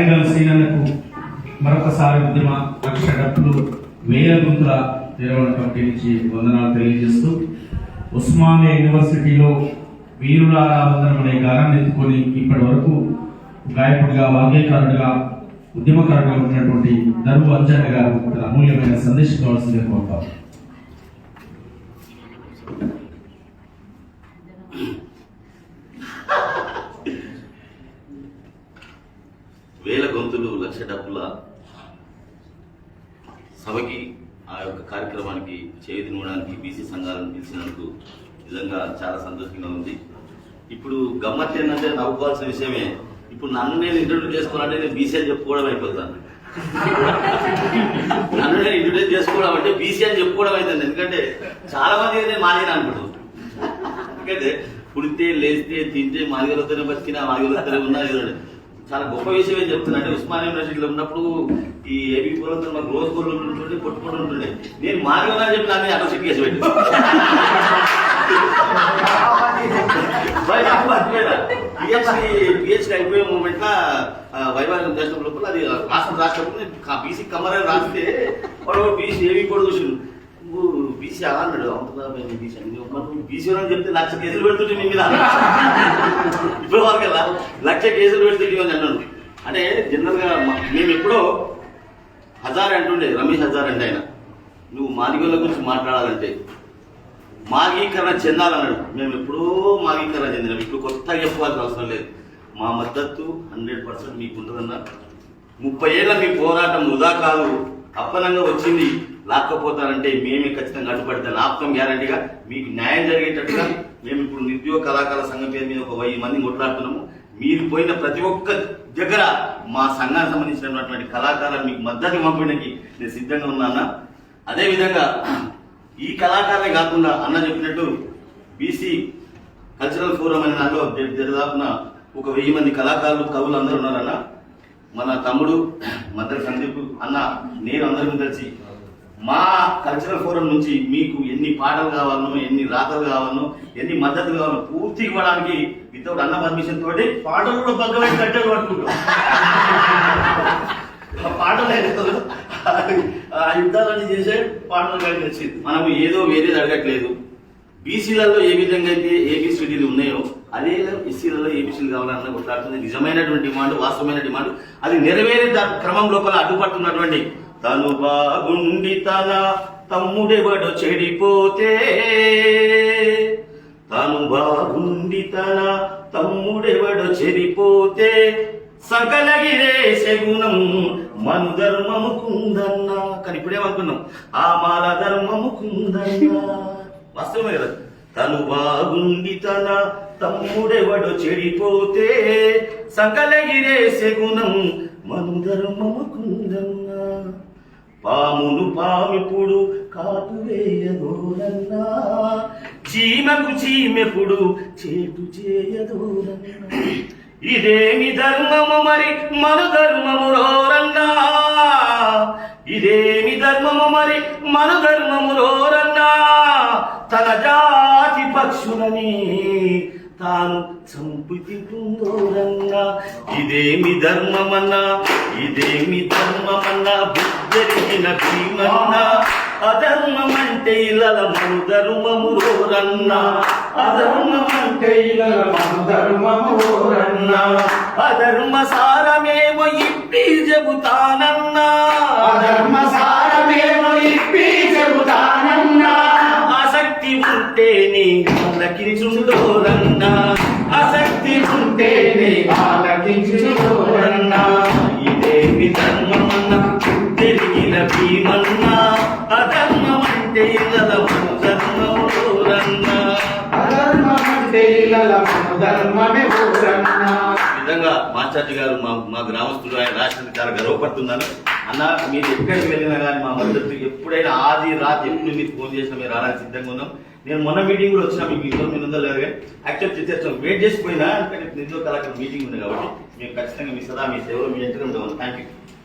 వరంగల్ శ్రీనన్నకు మరొకసారి ఉద్యమ లక్ష డబ్బులు 1000 గుంతుల నిర్వహణ కమిటీ నుంచి వందనాలు తెలియజేస్తూ ఉస్మానియా యూనివర్సిటీలో వీరులారా వందనం అనే గానాన్ని ఎత్తుకొని ఇప్పటి వరకు గాయకుడిగా వాగ్గేయకారుడిగా ఉద్యమకారుడిగా ఉన్నటువంటి దరువు అంజన్న గారు అమూల్యమైన సందేశం కావాల్సిందిగా కోరుతారు. వేల గొంతులు లక్ష డబ్బుల సభకి ఆ యొక్క కార్యక్రమానికి చేయుదినడానికి బీసీ సంఘాలను పిలిచినందుకు నిజంగా చాలా సంతోషంగా ఉంది. ఇప్పుడు గమ్మత్ ఏంటంటే నవ్వుకోవాల్సిన విషయమే, ఇప్పుడు నన్ను నేను ఇంట్రొడ్యూస్ చేసుకోవాలంటే నేను బీసీ అని చెప్పుకోవడం అయిపోతాను. నన్ను నేను ఇంట్రొడ్యూస్ చేసుకోవడం అంటే బీసీ అని చెప్పుకోవడం అవుతుంది. ఎందుకంటే చాలా మంది నేను మాదిగా అనుకుంటాను. ఎందుకంటే పుడితే లేస్తే తింటే మాదిగలతోనే బతికినా మాదిగలతోనే ఉన్నా చాలా గొప్ప విషయం ఏం చెప్తున్నా అంటే ఉస్మానియా యూనివర్సిటీలో ఉన్నప్పుడు ఈ ఏబీ పూలతో మాకు రోజు గోళ్ళు ఉంటుండే కొట్టుకుంటూ ఉంటుండే. నేను మాదిగలా చెప్పి దాన్ని అటోసిట్ కేసు పెట్టి పిహెచ్డి అయిపోయే మూమెంట్ లా వైవాహిక దర్శనం లోపల అది రాష్ట్రప్పుడు బీసీ కమరని రాస్తే వాడు బీసీ ఏబీ కూడా చూసిండు. బీసీ అలా అన్నాడు, అవుతుందా బీసీ అని బీసీ అని చెప్తే 1,00,000 కేసులు పెడుతుంటే మీ మీద ఇప్పుడు వరకు 1,00,000 కేసులు పెడుతుంటే అని అన్నాడు. అంటే జనరల్ గా మేము ఎప్పుడో హజార్ అంటుండే, రమేష్ హజార్ అంటే ఆయన, నువ్వు మాదిగోళ్ళ గురించి మాట్లాడాలంటే మాగీకరణ చెందాలన్నాడు. మేము ఎప్పుడూ మాగీకరణ చెందినాం. ఇప్పుడు కొత్తగా చెప్పుకోవాల్సిన అవసరం లేదు. మా మద్దతు 100% మీకు ఉంటుందన్న. 30 ఏళ్ళ మీ పోరాటం వృధా కాదు, అప్పనంగా వచ్చింది లాక్కపోతారంటే మేమే ఖచ్చితంగా అడ్డుపడతాను. ఆప్తం గ్యారంటీగా మీకు న్యాయం జరిగేటట్టుగా మేము ఇప్పుడు నిరుద్యోగ కళాకారుల సంఘం పేరు మీద ఒక 1000 మంది కొట్లాడుతున్నాము. మీరు పోయిన ప్రతి ఒక్క దగ్గర మా సంఘానికి సంబంధించినటువంటి కళాకారులు మీకు మద్దతు పంపడానికి నేను సిద్ధంగా ఉన్నాను. అదేవిధంగా ఈ కళాకారులే కాకుండా అన్న చెప్పినట్టు బీసీ కల్చరల్ ఫోరం అనే దాంట్లో దాదాపున ఒక 1000 మంది కళాకారులు కవులు అందరూ ఉన్నారన్న. మన తమ్ముడు మద్దతు సందీప్ అన్న నేను అందరికీ కలిసి మా కల్చరల్ ఫోరం నుంచి మీకు ఎన్ని పాటలు కావాలనో, ఎన్ని రాతలు కావాలనో, ఎన్ని మద్దతులు కావాలో పూర్తి ఇవ్వడానికి వితౌట్ అన్న పర్మిషన్ తోటి పాటలు కూడా పక్కన కట్టెలు పట్టుకుంటాం. పాటలు ఆ యుద్ధాలన్నీ చేసే పాటలు కలిగి వచ్చింది. మనం ఏదో వేరేది అడగట్లేదు. బీసీలలో ఏ విధంగా అయితే ఏబిసిడీలు ఉన్నాయో అదే ఎస్సీలలో ఏబిసిడీలు కావాలన్న కొట్లాడుతుంది. నిజమైనటువంటి డిమాండ్, వాస్తవమైన డిమాండ్. అది నెరవేరే క్రమం లోపల అడ్డుపడుతున్నటువంటి తను బాగుండి తన తమ్ముడెవడో చెడిపోతే, తను బాగుండి తన తమ్ముడెవడో చెడిపోతే సకలగిరే శగుణం మను ధర్మము కుందన్నా. కానీ ఇప్పుడేమనుకున్నాం, ఆ మాల ధర్మము కుందన్నా. వాస్తవమే కదా. తను బాగుండి తన తమ్ముడెవడో చెడిపోతే సకలగిరే శగుణం మను ధర్మము కుందన్నా. పామును పామిపుడు కాటు వేయదోరన్నా, చీమకు చీమెపుడు చేటు చేయదోరన్నా. ఇదేమి ధర్మము మరి మను ధర్మము రోరన్నా, ఇదేమి ధర్మము మరి మను ధర్మము రోరన్నా. తన జాతి పక్షులని తాను చంపి తింటుందోరన్నా. ఇదేమి ధర్మమన్నా, ఇదేమి ధర్మమన్నా, బుద్ధరిగిన భీమన్నా. అధర్మమంటే ఇలల మను ధర్మము రోరన్నా, అధర్మమంటే ఇలల మను ధర్మము రోరన్నా. అధర్మ సారమేమో ఇప్పి చెబుతానన్నా, అధర్మ సారమేమో ఇప్పి చెబుతానన్నా. ఆసక్తి ఉంటేనే ఆలకించుడోరన్నా, ఆసక్తి ఉంటేనే ఆలకించుడోరన్నా. ఇదేమి ధర్మమన్నా, తిరిగిన భీమన్నా. అధర్మమంటే ఇలల మను ధర్మము రోరన్నా, అధర్మమంటే ఇలల మను ధర్మమే రోరన్నా. విధంగా మాస్టర్జీ గారు మా గ్రామస్తులు ఆయన రాష్ట్రానికి చాలా గర్వపడుతున్నాను. అన్న మీరు ఎక్కడికి వెళ్ళినా కానీ మా మద్దతు ఎప్పుడైనా ఆది రాత్రి ఎప్పుడు మీరు ఫోన్ చేసినా మీరు రావడానికి సిద్ధంగా ఉన్నాం. నేను మొన్న మీటింగ్ కూడా వచ్చినా, మీకు ఇంట్లో మీరు ఉందో లేదు యాక్సెప్ట్ చేసేస్తాం. వెయిట్ చేసిపోయినా నిరుద్యోగ కళాకారుల మీటింగ్ ఉంది కాబట్టి మేము ఖచ్చితంగా మీ సదా మీ సేవలో మీ ఎంటర్ ఉంటాం. Thank you.